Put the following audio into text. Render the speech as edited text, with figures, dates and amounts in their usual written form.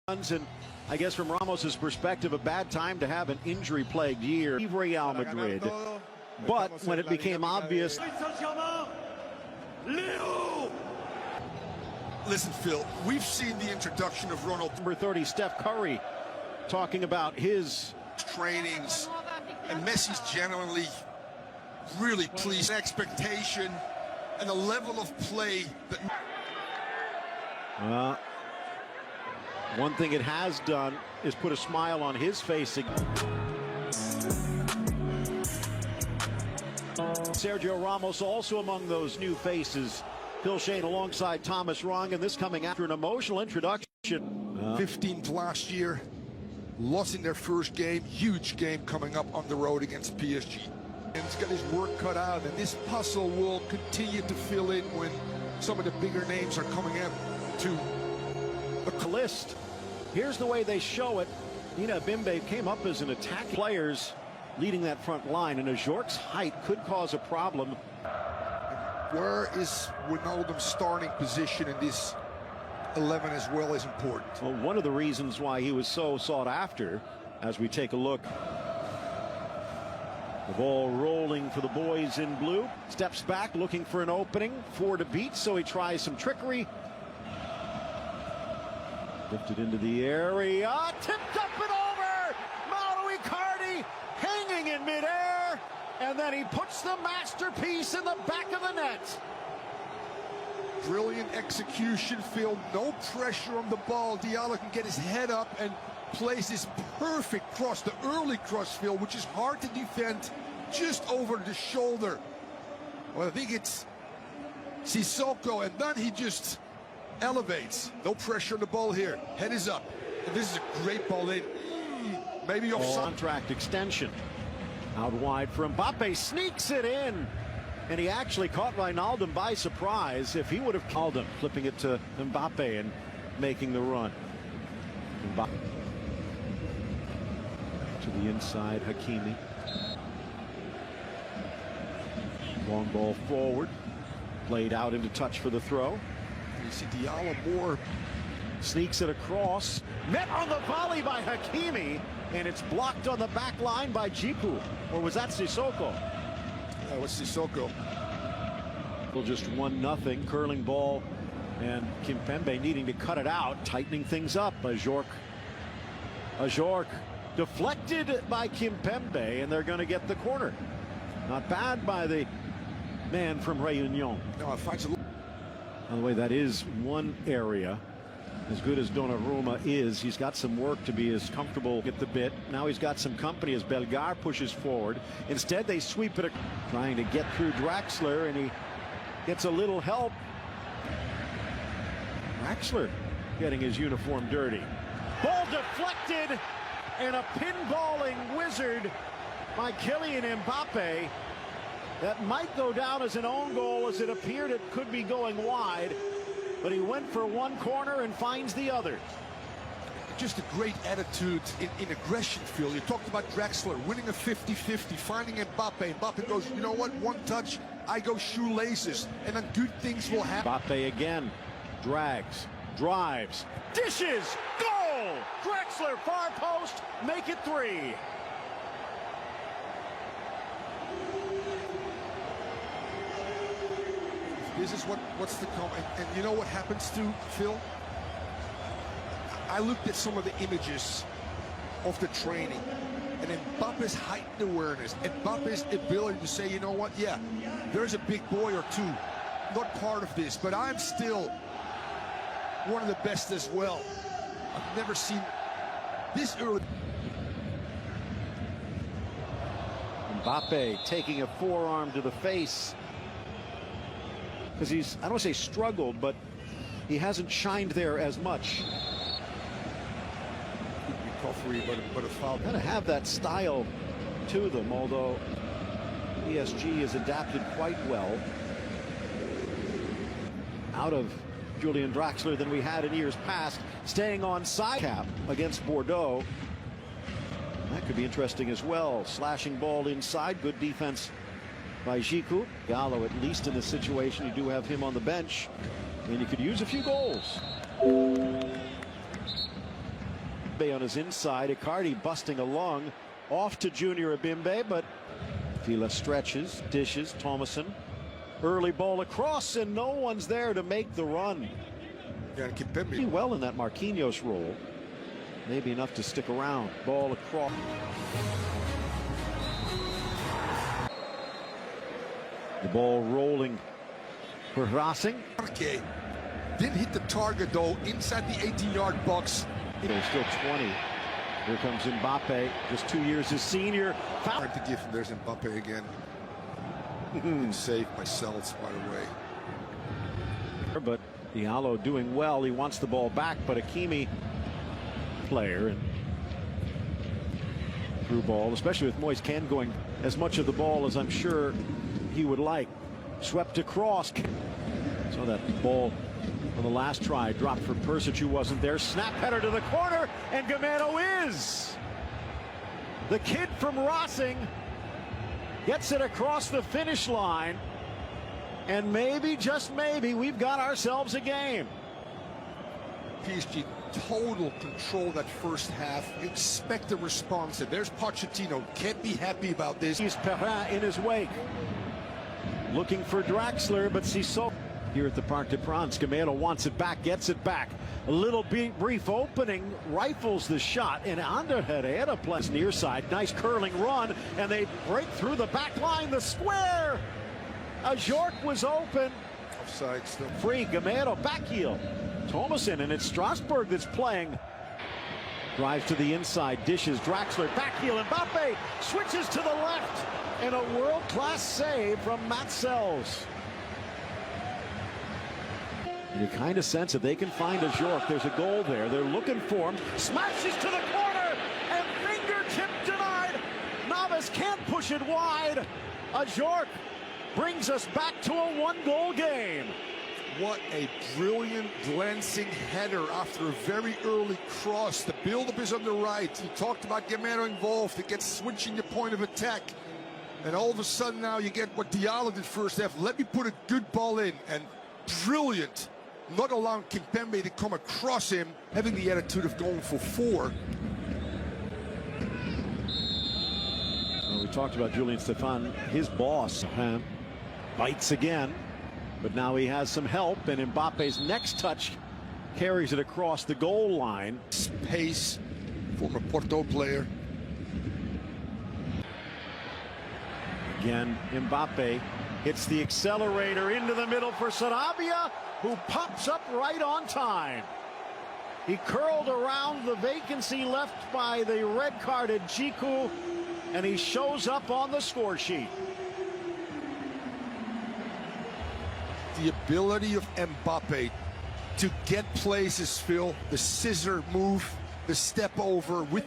And I guess from Ramos's perspective, a bad time to have an injury-plagued year. Real Madrid. But when it became obvious... Listen, Phil, we've seen the introduction of Ronald. Number 30, Steph Curry, talking about his trainings. And Messi's genuinely really pleased. Expectation and a level of play that... One thing it has done is put a smile on his face. Sergio Ramos also among those new faces. Phil Shane alongside Thomas Rong, and this coming after an emotional introduction. 15th last year, lost in their first game, huge game coming up on the road against PSG. And he's got his work cut out, and this puzzle will continue to fill in when some of the bigger names are coming out to the list. Here's the way they show it. Nina Bimbe came up as an attack. Players leading that front line, and Ajorc's height could cause a problem. Where is Wijnaldum's starting position in this 11 as well is important. Well, one of the reasons why he was so sought after, as we take a look. The ball rolling for the boys in blue. Steps back looking for an opening. 4 to beat, so he tries some trickery. Lifted into the area, tipped up and over! Mauro Icardi hanging in midair, and then he puts the masterpiece in the back of the net. Brilliant execution, Phil. No pressure on the ball. Diallo can get his head up and plays this perfect cross, the early cross, Phil, which is hard to defend, just over the shoulder. Well, I think it's Sissoko, and then he just elevates. No pressure on the ball here. Head is up. And this is a great ball in. Maybe offside. Contract extension. Out wide for Mbappe. Sneaks it in. And he actually caught Wijnaldum by surprise. If he would have called him, flipping it to Mbappe and making the run. Mbappe. To the inside, Hakimi. Long ball forward. Played out into touch for the throw. You see Diallo more. Sneaks it across. Met on the volley by Hakimi. And it's blocked on the back line by Djikou. Or was that Sissoko? That was Sissoko. Well, just 1-0. Curling ball. And Kimpembe needing to cut it out. Tightening things up. Ajorc deflected by Kimpembe. And they're going to get the corner. Not bad by the man from Réunion. No, it fights a little. By the way, that is one area. As good as Donnarumma is, he's got some work to be as comfortable at the bit. Now he's got some company as Belgar pushes forward. Instead, they sweep it, trying to get through Draxler, and he gets a little help. Draxler getting his uniform dirty. Ball deflected, and a pinballing wizard by Kylian Mbappe. That might go down as an own goal, as it appeared it could be going wide. But he went for one corner and finds the other. Just a great attitude in aggression, Phil. You talked about Draxler winning a 50-50, finding Mbappe. Mbappe goes, you know what, one touch, I go shoelaces, and then good things will happen. Mbappe again, drags, drives, dishes, goal! Draxler, far post, make it 3. This is what's to come, and you know what happens to Phil? I looked at some of the images of the training, and Mbappe's heightened awareness, Mbappe's ability to say, you know what, yeah, there's a big boy or two, not part of this, but I'm still one of the best as well. I've never seen this early. Mbappe taking a forearm to the face. Because he's, I don't want to say struggled, but he hasn't shined there as much. Recovery, but a foul. Kind of have that style to them, although PSG has adapted quite well out of Julian Draxler than we had in years past, staying on side cap against Bordeaux. That could be interesting as well. Slashing ball inside, good defense by Djikou. Gallo, at least in this situation, you do have him on the bench, and you could use a few goals. On his inside, Icardi busting a lung off to Junior Abimbe, but Fila stretches, dishes, Thomason. Early ball across, and no one's there to make the run. Yeah, Pretty well in that Marquinhos role. Maybe enough to stick around. Ball across. The ball rolling for Racing. Didn't hit the target though, inside the 18-yard box. There's still 20. Here comes Mbappe, just 2 years his senior. Foul. Hard to give him. There's Mbappe again. Been saved by Seltz, by the way. But Diallo doing well. He wants the ball back, but Hakimi player and through ball, especially with Moise Kean going as much of the ball as I'm sure he would like. Swept across. So that ball on the last try dropped for Persic, who wasn't there. Snap header to the corner, and Gamero is. The kid from Racing gets it across the finish line, and maybe, just maybe, we've got ourselves a game. PSG total control that first half. Expect a response. And there's Pochettino. Can't be happy about this. He's Perrin in his wake. Looking for Draxler, but Sissoko here at the Parc des Princes. Gamero wants it back, gets it back. A little brief opening, rifles the shot, and Ander Herrera plays near side. Nice curling run, and they break through the back line, the square. Ajorc was open. Offside still. Free, Gamero, back heel. Thomason, and it's Strasbourg that's playing. Drives to the inside, dishes, Draxler, back heel, Mbappe switches to the left, and a world-class save from Matzels. You kind of sense if they can find Ajorc, there's a goal there. They're looking for him. Smashes to the corner, and fingertip denied. Navas can't push it wide. Ajorc brings us back to a one-goal game. What a brilliant glancing header after a very early cross. The build-up is on the right. You talked about Gamero involved. It gets switching the point of attack. And all of a sudden now you get what Diallo did first half. Let me put a good ball in. And brilliant. Not allowing Kimpembe to come across him. Having the attitude of going for 4. Well, we talked about Julian Stefan, his boss. Bites again. But now he has some help, and Mbappe's next touch carries it across the goal line. Pace, former Porto player. Again, Mbappe hits the accelerator into the middle for Sarabia, who pops up right on time. He curled around the vacancy left by the red-carded Chiku, and he shows up on the score sheet. The ability of Mbappe to get places, Phil, the scissor move, the step over with